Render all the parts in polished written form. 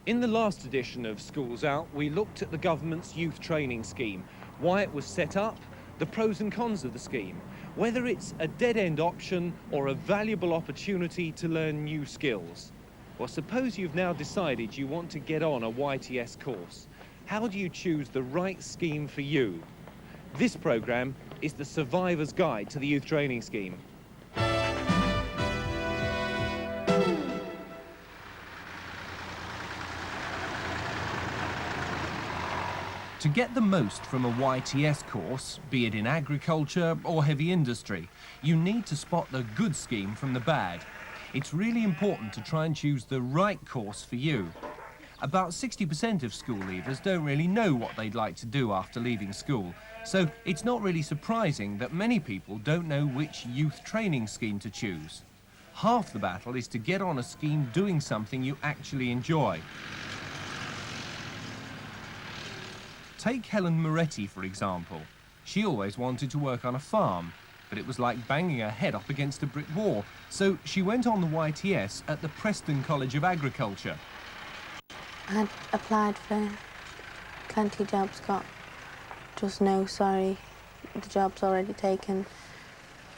In the last edition of Schools Out, we looked at the government's youth training scheme, why it was set up, the pros and cons of the scheme, whether it's a dead-end option or a valuable opportunity to learn new skills. Well, suppose you've now decided you want to get on a YTS course. How do you choose the right scheme for you? This programme is the survivor's guide to the youth training scheme. To get the most from a YTS course, be it in agriculture or heavy industry, you need to spot the good scheme from the bad. It's really important to try and choose the right course for you. About 60% of school leavers don't really know what they'd like to do after leaving school, so it's not really surprising that many people don't know which youth training scheme to choose. Half the battle is to get on a scheme doing something you actually enjoy. Take Helen Moretti, for example. She always wanted to work on a farm, but it was like banging her head up against a brick wall, so she went on the YTS at the Preston College of Agriculture. I had applied for plenty of jobs, got just no, sorry, the job's already taken.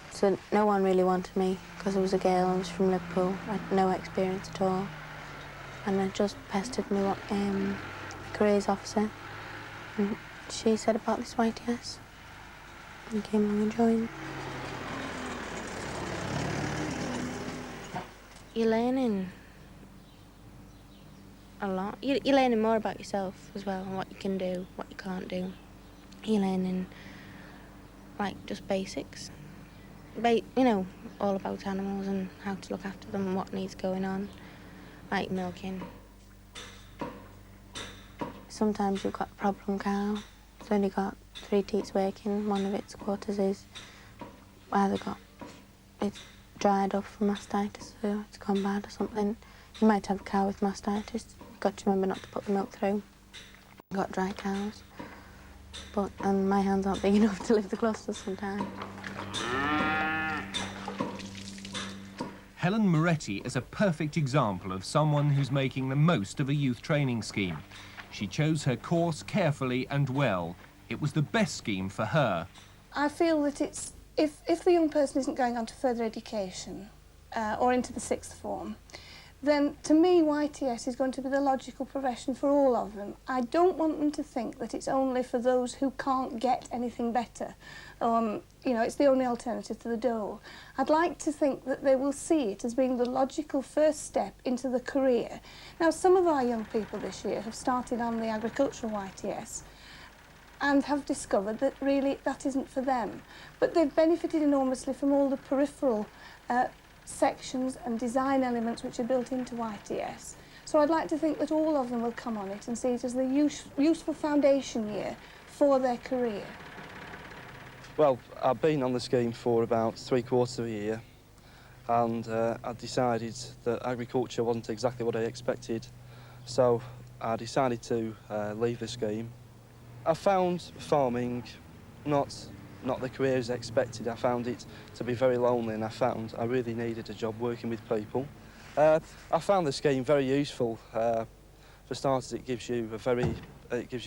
So no one really wanted me because I was a girl, I was from Liverpool, I had no experience at all. And I just pestered my careers officer. And she said about this YTS and came along and joined. You're learning a lot. You're learning more about yourself as well, and what you can do, what you can't do. You're learning, like, just basics. You know, all about animals and how to look after them and what needs going on, like milking. Sometimes you've got a problem cow. It's only got 3 teats working. One of its quarters is either it's dried up from mastitis, so it's gone bad or something. You might have a cow with mastitis. You've got to remember not to put the milk through. You've got dry cows. And my hands aren't big enough to lift the clusters sometimes. Helen Moretti is a perfect example of someone who's making the most of a youth training scheme. She chose her course carefully and well. It was the best scheme for her. I feel that it's, if the young person isn't going on to further education or into the 6th form, then to me YTS is going to be the logical progression for all of them. I don't want them to think that it's only for those who can't get anything better. You know, it's the only alternative to the dole. I'd like to think that they will see it as being the logical first step into the career. Now, some of our young people this year have started on the agricultural YTS and have discovered that really that isn't for them. But they've benefited enormously from all the peripheral sections and design elements which are built into YTS. So I'd like to think that all of them will come on it and see it as the useful foundation year for their career. Well, I've been on the scheme for about 3/4 of a year, and I decided that agriculture wasn't exactly what I expected, so I decided to leave the scheme. I found farming not the career as expected. I found it to be very lonely, and I found I really needed a job working with people. I found the scheme very useful. For starters, it gives you a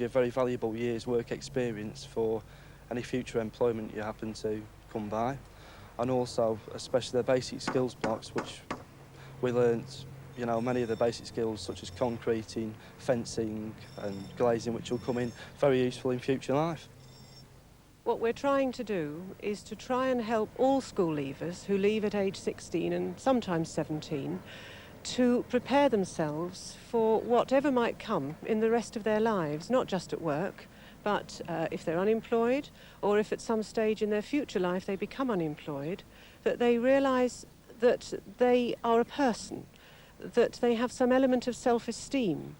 very valuable year's work experience for any future employment you happen to come by, and also especially the basic skills blocks, which we learnt, you know, many of the basic skills such as concreting, fencing and glazing, which will come in very useful in future life. What we're trying to do is to try and help all school leavers who leave at age 16 and sometimes 17 to prepare themselves for whatever might come in the rest of their lives, not just at work, but if they're unemployed, or if at some stage in their future life they become unemployed, that they realise that they are a person, that they have some element of self-esteem,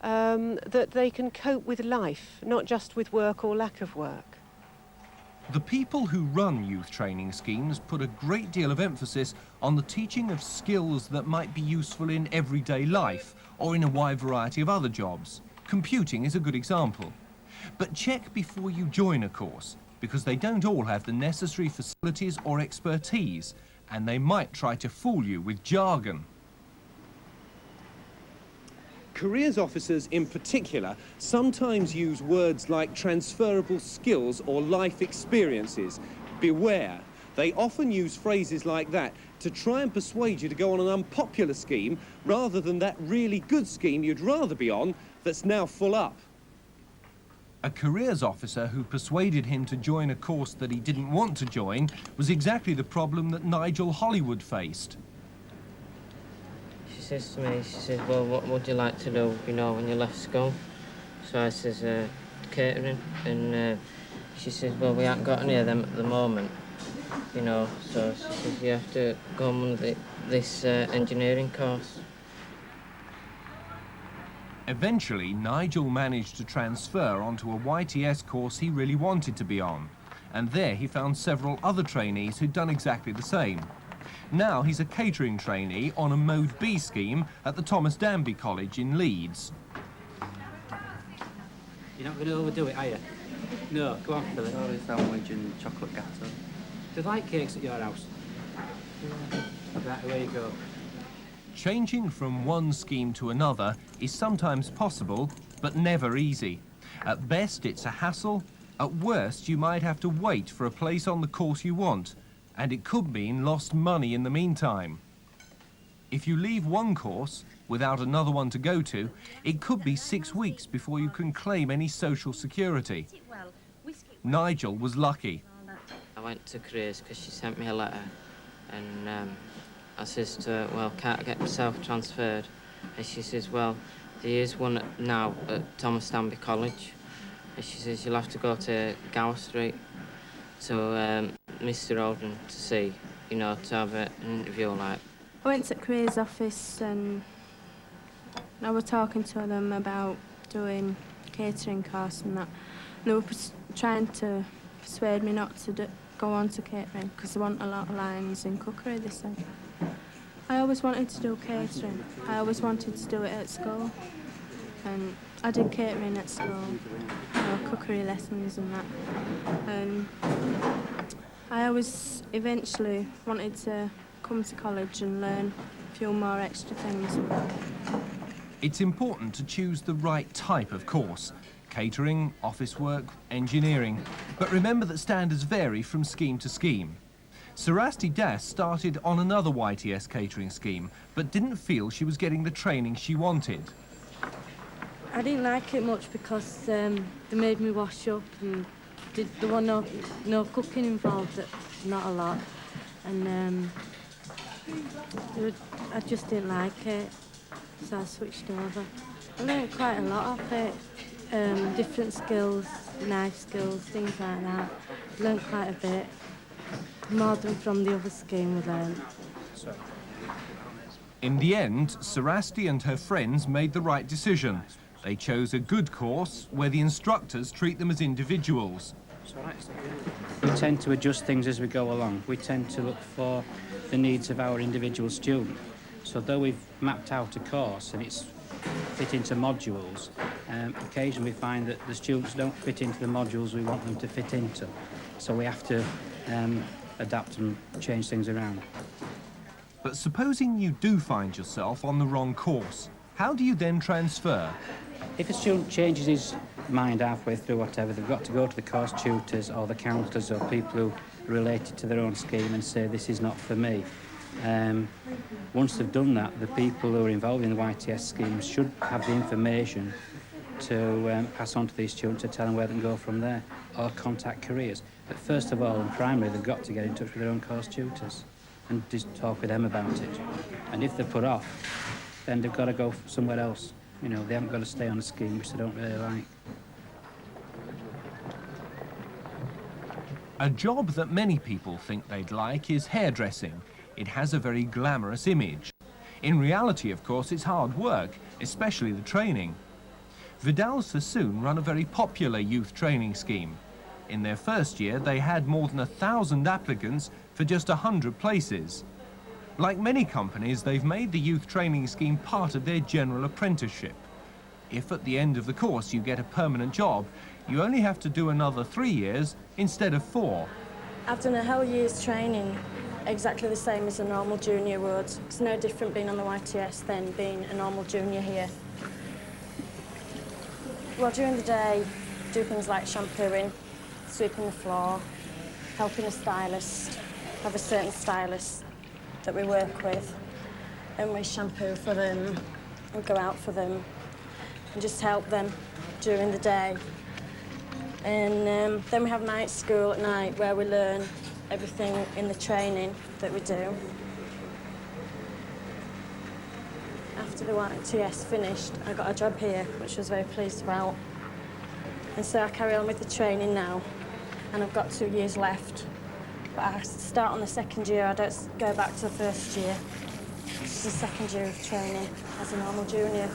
that they can cope with life, not just with work or lack of work. The people who run youth training schemes put a great deal of emphasis on the teaching of skills that might be useful in everyday life or in a wide variety of other jobs. Computing is a good example. But check before you join a course, because they don't all have the necessary facilities or expertise, and they might try to fool you with jargon. careers officers in particular sometimes use words like transferable skills or life experiences. Beware. They often use phrases like that to try and persuade you to go on an unpopular scheme rather than that really good scheme you'd rather be on that's now full up. A careers officer who persuaded him to join a course that he didn't want to join was exactly the problem that Nigel Hollywood faced. She says to me, she says, well, what would you like to do, you know, when you left school? So I says, catering, and she says, well, we haven't got any of them at the moment, you know, so she says, you have to go on this engineering course. Eventually, Nigel managed to transfer onto a YTS course he really wanted to be on, and there he found several other trainees who'd done exactly the same. Now he's a catering trainee on a Mode B scheme at the Thomas Danby College in Leeds. You're not going to overdo it, are you? No, go on, Philip. Sorry, sandwich and chocolate gatto. Do they like cakes at your house? Right, away you go. Changing from one scheme to another is sometimes possible, but never easy. At best, it's a hassle. At worst, you might have to wait for a place on the course you want, and it could mean lost money in the meantime. If you leave one course without another one to go to, it could be 6 weeks before you can claim any social security. Nigel was lucky. I went to careers because she sent me a letter, and I says to her, well, can't I get myself transferred? And she says, well, there is one now at Thomas Danby College. And she says, you'll have to go to Gower Street to Mr. Oldham to see, you know, to have an interview like. I went to the careers office and I was talking to them about doing catering course and that. They were trying to persuade me not to go on to catering because they want a lot of lines in cookery, they said. I always wanted to do catering. I always wanted to do it at school. And I did catering at school, you know, cookery lessons and that. And I always eventually wanted to come to college and learn a few more extra things. It's important to choose the right type of course. Catering, office work, engineering. But remember that standards vary from scheme to scheme. Sarasti Das started on another YTS catering scheme, but didn't feel she was getting the training she wanted. I didn't like it much because they made me wash up and there was no cooking involved, not a lot. And I just didn't like it, so I switched over. I learned quite a lot of it, different skills, knife skills, things like that. Learned quite a bit. More than from the other scheme we learned. In the end, Sarasti and her friends made the right decision. They chose a good course where the instructors treat them as individuals. We tend to adjust things as we go along. We tend to look for the needs of our individual student. So though we've mapped out a course and it's fit into modules, occasionally we find that the students don't fit into the modules we want them to fit into. So we have to adapt and change things around. But supposing you do find yourself on the wrong course, how do you then transfer? If a student changes his mind halfway through whatever, they've got to go to the course tutors or the counsellors or people who are related to their own scheme and say, this is not for me. Once they've done that, the people who are involved in the YTS schemes should have the information to pass on to these students to tell them where they can go from there, or contact careers. But first of all, in primary, they've got to get in touch with their own course tutors and just talk with them about it. And if they're put off, then they've got to go somewhere else. You know, they haven't got to stay on a scheme which they don't really like. A job that many people think they'd like is hairdressing. It has a very glamorous image. In reality, of course, it's hard work, especially the training. Vidal Sassoon run a very popular youth training scheme. In their first year, they had more than 1,000 applicants for just 100 places. Like many companies, they've made the youth training scheme part of their general apprenticeship. If at the end of the course you get a permanent job, you only have to do another 3 years instead of 4. I've done a whole year's training, exactly the same as a normal junior would. It's no different being on the YTS than being a normal junior here. Well, during the day, do things like shampooing, sweeping the floor, helping a stylist, have a certain stylist that we work with, and we shampoo for them and go out for them and just help them during the day. And then we have night school at night where we learn everything in the training that we do. After the YTS finished, I got a job here, which I was very pleased about. And so I carry on with the training now, and I've got 2 years left. But I start on the second year, I don't go back to the first year. It's the second year of training as a normal junior.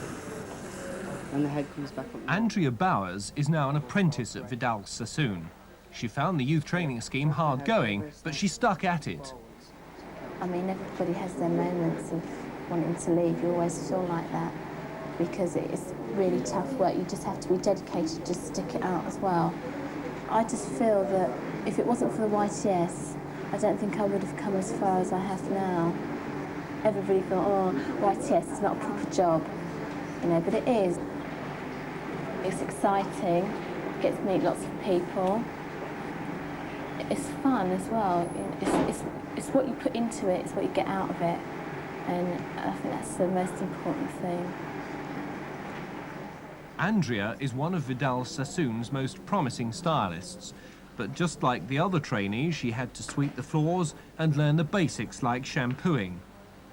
When the head comes back up. Andrea Bowers is now an apprentice at Vidal Sassoon. She found the youth training scheme hard going, but she stuck at it. I mean, everybody has their moments of wanting to leave. You always feel like that because it's really tough work. You just have to be dedicated, just stick it out as well. I just feel that if it wasn't for the YTS, I don't think I would have come as far as I have now. Everybody thought, oh, YTS is not a proper job, you know, but it is. It's exciting, get to meet lots of people. It's fun as well. It's what you put into it, it's what you get out of it. And I think that's the most important thing. Andrea is one of Vidal Sassoon's most promising stylists, but just like the other trainees, she had to sweep the floors and learn the basics like shampooing.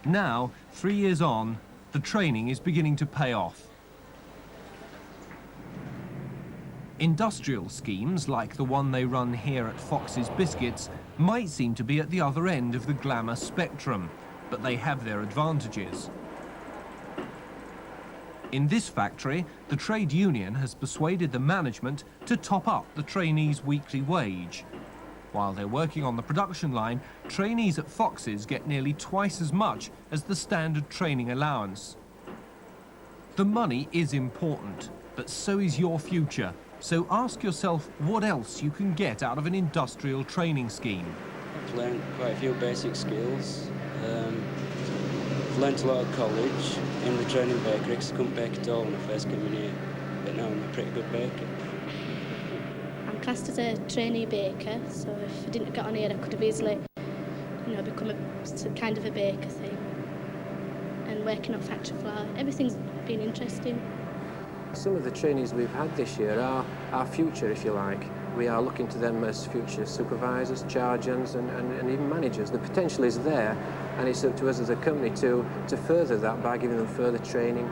Now, 3 years on, the training is beginning to pay off. Industrial schemes, like the one they run here at Fox's Biscuits, might seem to be at the other end of the glamour spectrum, but they have their advantages. In this factory, the trade union has persuaded the management to top up the trainees' weekly wage. While they're working on the production line, trainees at Fox's get nearly twice as much as the standard training allowance. The money is important, but so is your future. So ask yourself what else you can get out of an industrial training scheme. I've learned quite a few basic skills. I've learnt a lot at college in the training bakery because I couldn't bake at all when I first came in here, but now I'm a pretty good baker. I'm classed as a trainee baker, so if I didn't have got on here I could have easily, you know, become a kind of a baker thing. And working on factory floor, everything's been interesting. Some of the trainees we've had this year are our future, if you like. We are looking to them as future supervisors, charge hands and even managers. The potential is there, and it's up to us as a company to further that by giving them further training,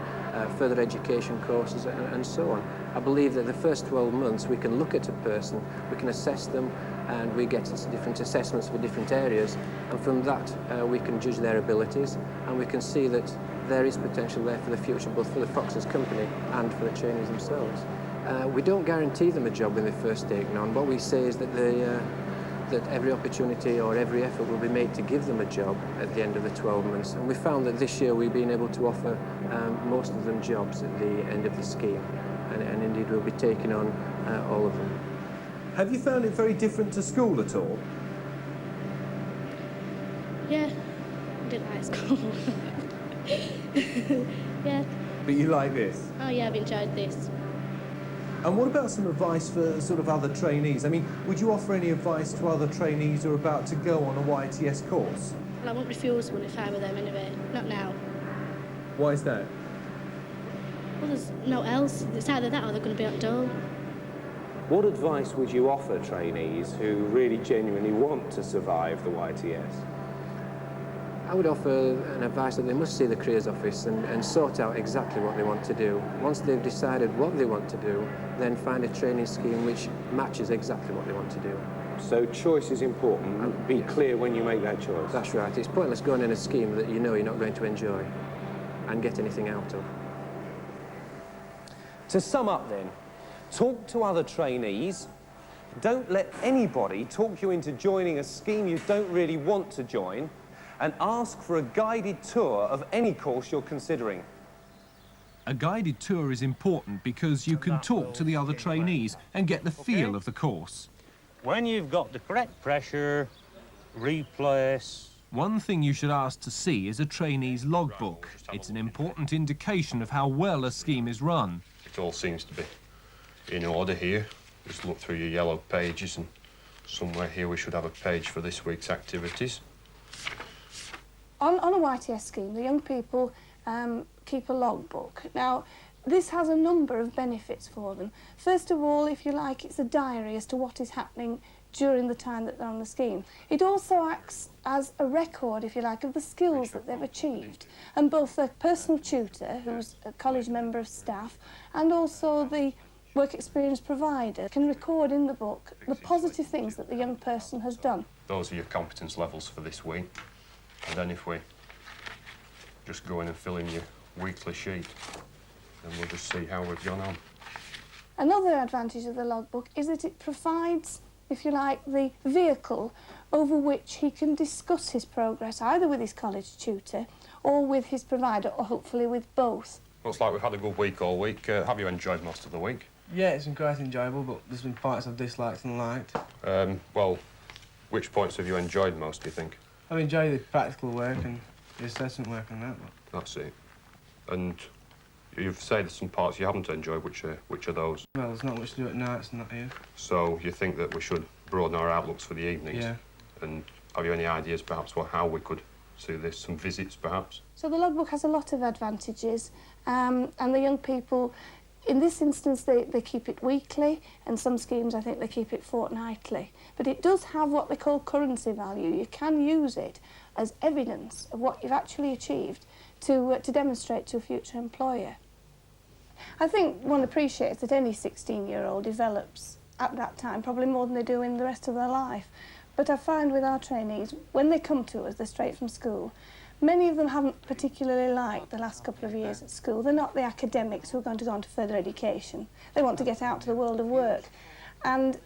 further education courses and so on. I believe that the first 12 months we can look at a person, we can assess them, and we get different assessments for different areas, and from that we can judge their abilities, and we can see that there is potential there for the future, both for the Fox's company and for the trainees themselves. We don't guarantee them a job when they first taken on. What we say is that that every opportunity or every effort will be made to give them a job at the end of the 12 months. And we found that this year we've been able to offer most of them jobs at the end of the scheme, and indeed we'll be taking on all of them. Have you found it very different to school at all? Yeah, I didn't like school. Yeah. But you like this? Oh yeah, I've enjoyed this. And what about some advice for sort of other trainees? I mean, would you offer any advice to other trainees who are about to go on a YTS course? Well, I wouldn't refuse one if I were them anyway, not now. Why is that? Well, there's no else. It's either that or they're going to be on dole. What advice would you offer trainees who really genuinely want to survive the YTS? I would offer an advice that they must see the careers office and sort out exactly what they want to do. Once they've decided what they want to do, then find a training scheme which matches exactly what they want to do. So choice is important. Be clear when you make that choice. That's right. It's pointless going in a scheme that you know you're not going to enjoy and get anything out of. To sum up then, talk to other trainees. Don't let anybody talk you into joining a scheme you don't really want to join, and ask for a guided tour of any course you're considering. A guided tour is important because you can talk to the other trainees and get the feel of the course. When you've got the correct pressure, replace. One thing you should ask to see is a trainee's logbook. It's an important indication of how well a scheme is run. It all seems to be in order here. Just look through your yellow pages, and somewhere here we should have a page for this week's activities. On a YTS scheme, the young people keep a logbook. Now, this has a number of benefits for them. First of all, if you like, it's a diary as to what is happening during the time that they're on the scheme. It also acts as a record, if you like, of the skills that they've achieved. And both the personal tutor, who's a college member of staff, and also the work experience provider can record in the book the positive things that the young person has done. Those are your competence levels for this week. And then if we just go in and fill in your weekly sheet, then we'll just see how we've gone on. Another advantage of the logbook is that it provides, if you like, the vehicle over which he can discuss his progress, either with his college tutor or with his provider, or hopefully with both. Looks like we've had a good week all week. Have you enjoyed most of the week? Yeah, it's been quite enjoyable, but there's been parts I've disliked and liked. Well, which points have you enjoyed most, do you think? I've enjoyed the practical work and the assessment work and that. But... That's it. And you've said there's some parts you haven't enjoyed. Which are those? Well, there's not much to do at nights and that here. So you think that we should broaden our outlooks for the evenings? Yeah. And have you any ideas, perhaps, how we could do this? Some visits, perhaps? So the logbook has a lot of advantages, and the young people, in this instance, they keep it weekly, and some schemes, I think, they keep it fortnightly. But it does have what they call currency value. You can use it as evidence of what you've actually achieved to demonstrate to a future employer. I think one appreciates that any 16-year-old develops at that time, probably more than they do in the rest of their life. But I find with our trainees, when they come to us, they're straight from school, many of them haven't particularly liked the last couple of years at school. They're not the academics who are going to go on to further education. They want to get out to the world of work. And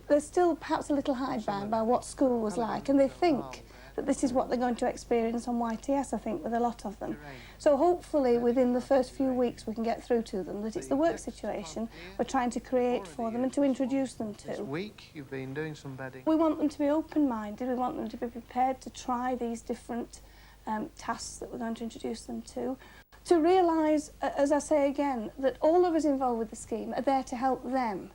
they're still perhaps a little hidebound by what school was like, and they think that this is what they're going to experience on YTS, I think, with a lot of them. So hopefully within the first few weeks we can get through to them that it's the work situation we're trying to create for them and to introduce them to. This week you've been doing some bedding. We want them to be open-minded, we want them to be prepared to try these different tasks that we're going to introduce them to realise, as I say again, that all of us involved with the scheme are there to help them,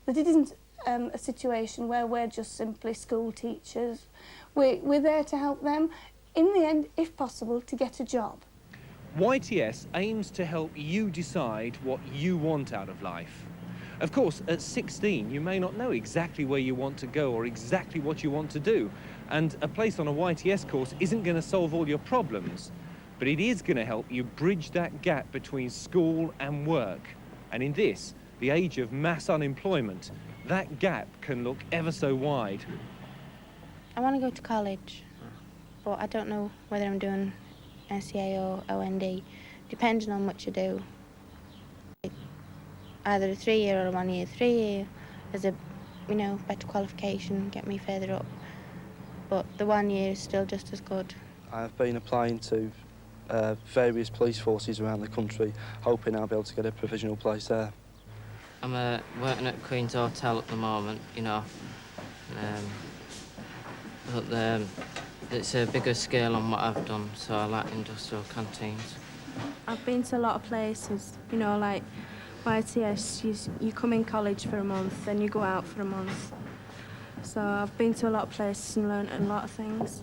that it isn't a situation where we're just simply school teachers. We're there to help them, in the end, if possible, to get a job. YTS aims to help you decide what you want out of life. Of course, at 16, you may not know exactly where you want to go or exactly what you want to do, and a place on a YTS course isn't going to solve all your problems, but it is going to help you bridge that gap between school and work. And in this, the age of mass unemployment, that gap can look ever so wide. I want to go to college, but I don't know whether I'm doing SEA or OND, depending on what you do. Either a 3-year or a 1-year. 3-year is a, better qualification, get me further up. But the 1 year is still just as good. I've been applying to various police forces around the country, hoping I'll be able to get a provisional place there. I'm working at Queen's Hotel at the moment, but it's a bigger scale on what I've done, so I like industrial canteens. I've been to a lot of places, like YTS, you come in college for a month, then you go out for a month. So I've been to a lot of places and learnt a lot of things.